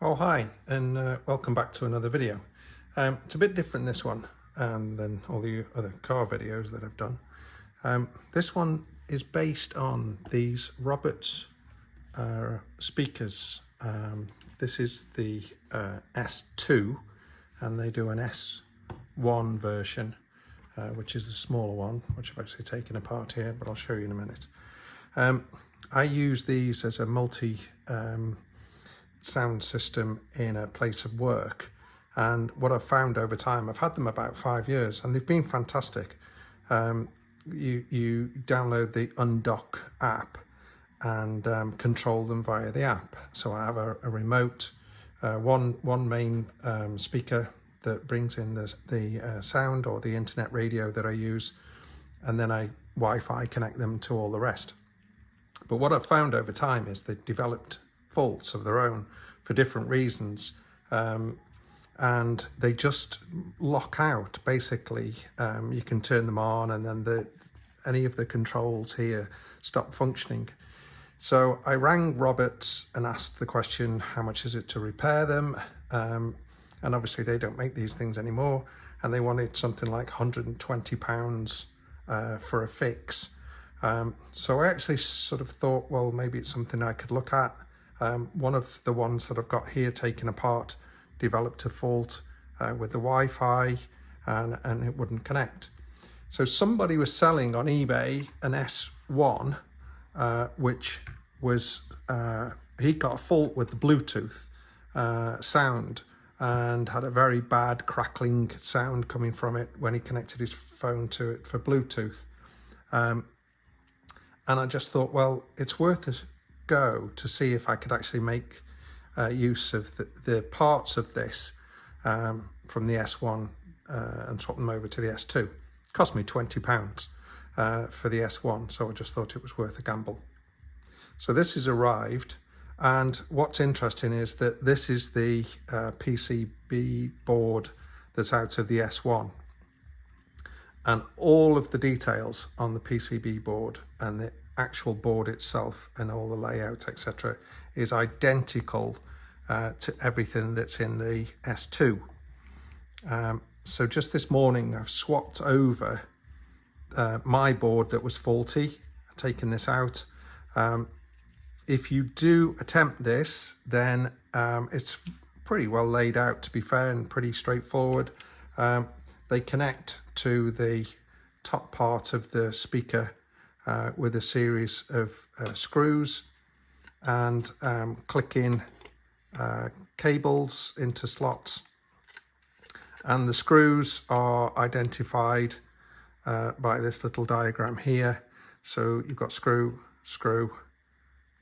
Oh hi, and welcome back to another video. It's a bit different this one than all the other car videos that I've done. This one is based on these Roberts speakers. This is the S2 and they do an S1 version, which is the smaller one, which I've actually taken apart here, but I'll show you in a minute. I use these as a multi sound system in a place of work, and what I've found over time, I've had them about 5 years and they've been fantastic. You download the Undock app and control them via the app. So I have a remote, one main speaker that brings in the sound or the internet radio that I use, and then I Wi-Fi connect them to all the rest. But what I've found over time is they've developed faults of their own for different reasons, and they just lock out basically. You can turn them on and then any of the controls here stop functioning. So I rang Roberts and asked the question, how much is it to repair them? And obviously they don't make these things anymore, and they wanted something like £120 for a fix. So I actually sort of thought, well, maybe it's something I could look at. One of the ones that I've got here taken apart developed a fault with the Wi-Fi, and it wouldn't connect. So somebody was selling on eBay an S1, which was, he got a fault with the Bluetooth sound and had a very bad crackling sound coming from it when he connected his phone to it for Bluetooth. And I just thought, well, it's worth a go to see if I could actually make use of the parts of this from the S1 and swap them over to the S2. It cost me £20 for the S1, so I just thought it was worth a gamble. So this has arrived, and what's interesting is that this is the PCB board that's out of the S1. And all of the details on the PCB board and the actual board itself and all the layout, etc., is identical to everything that's in the S2. So just this morning I've swapped over my board that was faulty, taken this out. If you do attempt this, then it's pretty well laid out, to be fair, and pretty straightforward. They connect to the top part of the speaker with a series of screws, and click in cables into slots, and the screws are identified by this little diagram here. So you've got screw,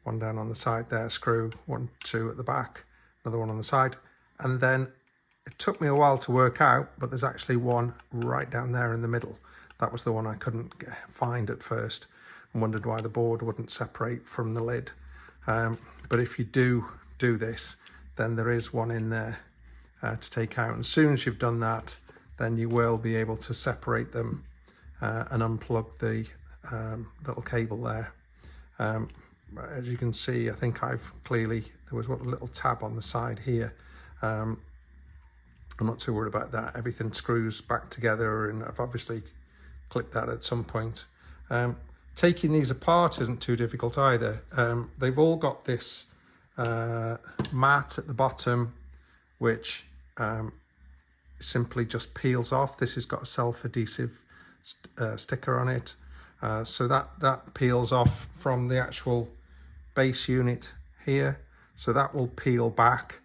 one down on the side there, screw, 1, 2 at the back, another one on the side, and then it took me a while to work out, but there's actually one right down there in the middle. That was the one I couldn't find at first and wondered why the board wouldn't separate from the lid. But if you do this, then there is one in there to take out. And as soon as you've done that, then you will be able to separate them and unplug the little cable there. As you can see, I think there was a little tab on the side here. I'm not too worried about that. Everything screws back together, and I've obviously clipped that at some point. Taking these apart isn't too difficult either. They've all got this mat at the bottom, which simply just peels off. This has got a self-adhesive sticker on it. So that peels off from the actual base unit here. So that will peel back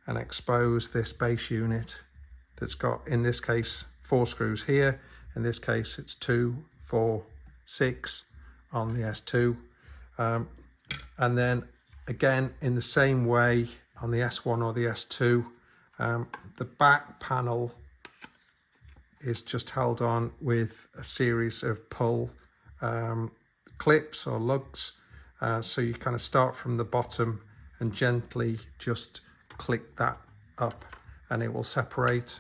and expose this base unit that's got, in this case, 4 screws here. In this case, it's 2, 4, 6 on the S2. And then again, in the same way on the S1 or the S2, the back panel is just held on with a series of pull clips or lugs. So you kind of start from the bottom and gently just click that up and it will separate,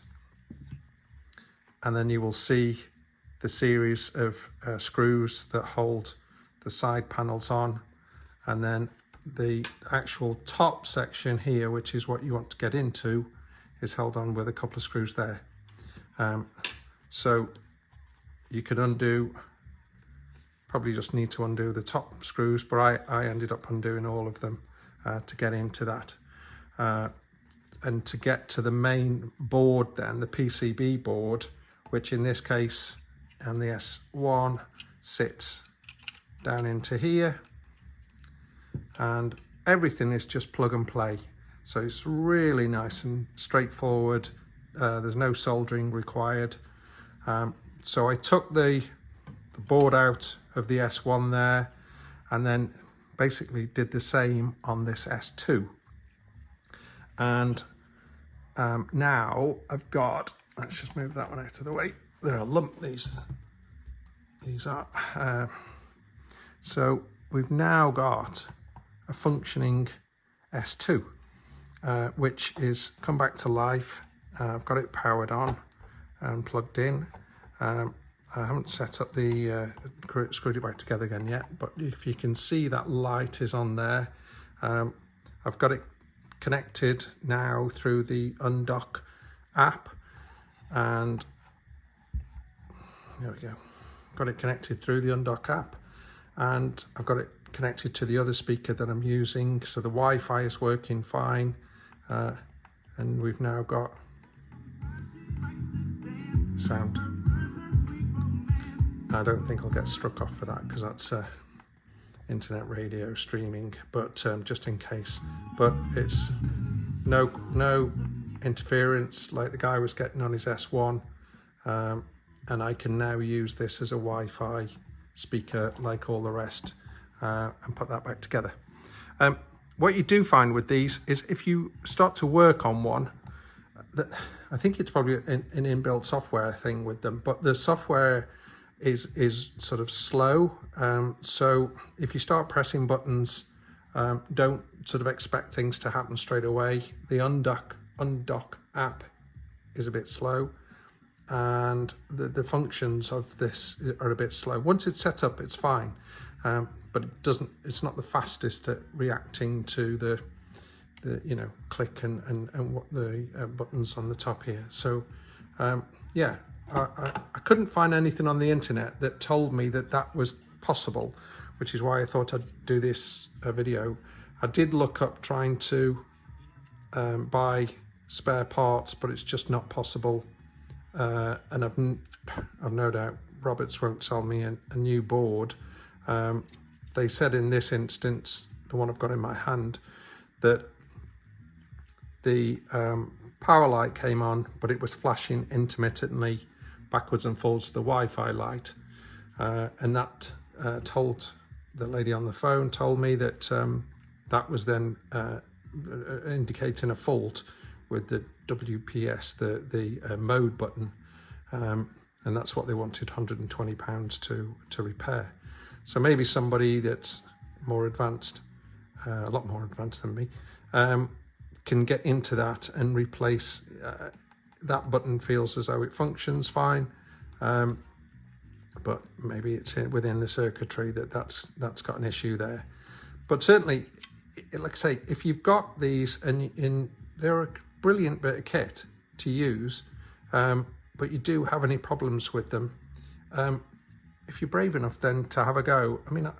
and then you will see the series of screws that hold the side panels on, and then the actual top section here, which is what you want to get into, is held on with a couple of screws there. So you could undo, probably just need to undo the top screws, but I ended up undoing all of them to get into that. And to get to the main board then, the PCB board, which in this case, and the S1 sits down into here, and everything is just plug and play. So it's really nice and straightforward. There's no soldering required. So I took the board out of the S1 there, and then basically did the same on this S2. And now I've got, let's just move that one out of the way. There are lump these are. So we've now got a functioning S2, which is come back to life. I've got it powered on and plugged in. I haven't set up the screwed it back together again yet, but if you can see that light is on there. I've got it connected now through the Undock app, and there we go. Got it connected through the Undock app, and I've got it connected to the other speaker that I'm using, so the Wi-Fi is working fine, and we've now got sound. I don't think I'll get struck off for that because that's internet radio streaming, but just in case. But it's no interference like the guy was getting on his S1, and I can now use this as a Wi-Fi speaker like all the rest, and put that back together. What you do find with these is if you start to work on one, I think it's probably an inbuilt software thing with them, but the software is sort of slow. So if you start pressing buttons, don't sort of expect things to happen straight away. The Undock app is a bit slow, and the functions of this are a bit slow. Once it's set up, it's fine, but it's not the fastest at reacting to the click and what the buttons on the top here. So yeah, I couldn't find anything on the internet that told me that was possible, which is why I thought I'd do this video. I did look up trying to buy spare parts, but it's just not possible, and I've no doubt Roberts won't sell me a new board. They said in this instance, the one I've got in my hand, that the power light came on, but it was flashing intermittently backwards and forwards to the Wi-Fi light, and that told the lady on the phone told me that that was then indicating a fault with the WPS, the mode button, and that's what they wanted £120 to repair. So maybe somebody that's more advanced, a lot more advanced than me, can get into that and replace that button. Feels as though it functions fine, but maybe it's within the circuitry that's got an issue there. But certainly, like I say, if you've got these and they're a brilliant bit of kit to use, but you do have any problems with them, if you're brave enough then to have a go. I mean,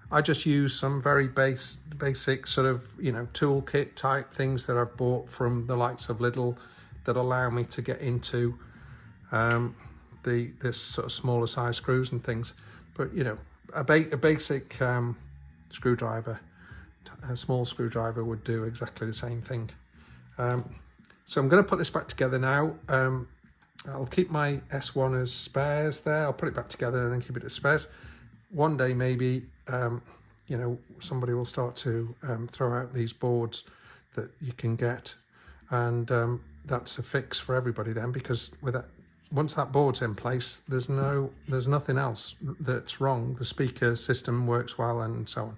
I just use some very basic sort of, toolkit type things that I've bought from the likes of Lidl that allow me to get into this sort of smaller size screws and things. But, a basic screwdriver, a small screwdriver would do exactly the same thing. So I'm going to put this back together now. I'll keep my S1 as spares there. I'll put it back together and then keep it as spares. One day maybe, somebody will start to throw out these boards that you can get, and that's a fix for everybody then, because with that, once that board's in place, there's nothing else that's wrong. The speaker system works well and so on.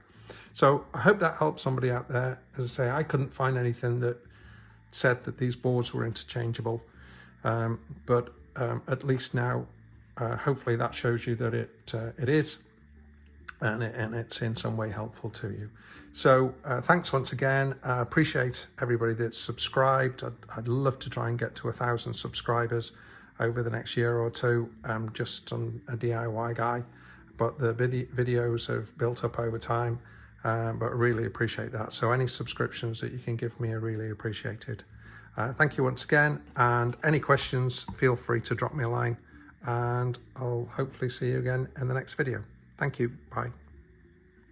So I hope that helps somebody out there. As I say, I couldn't find anything that said that these boards were interchangeable, but at least now, hopefully that shows you that it is. and it's in some way helpful to you. So thanks once again. I appreciate everybody that's subscribed. I'd love to try and get to 1,000 subscribers over the next year or two. I'm just a DIY guy, but the videos have built up over time, but really appreciate that. So any subscriptions that you can give me are really appreciated. Thank you once again, and any questions, feel free to drop me a line, and I'll hopefully see you again in the next video. Thank you. Bye.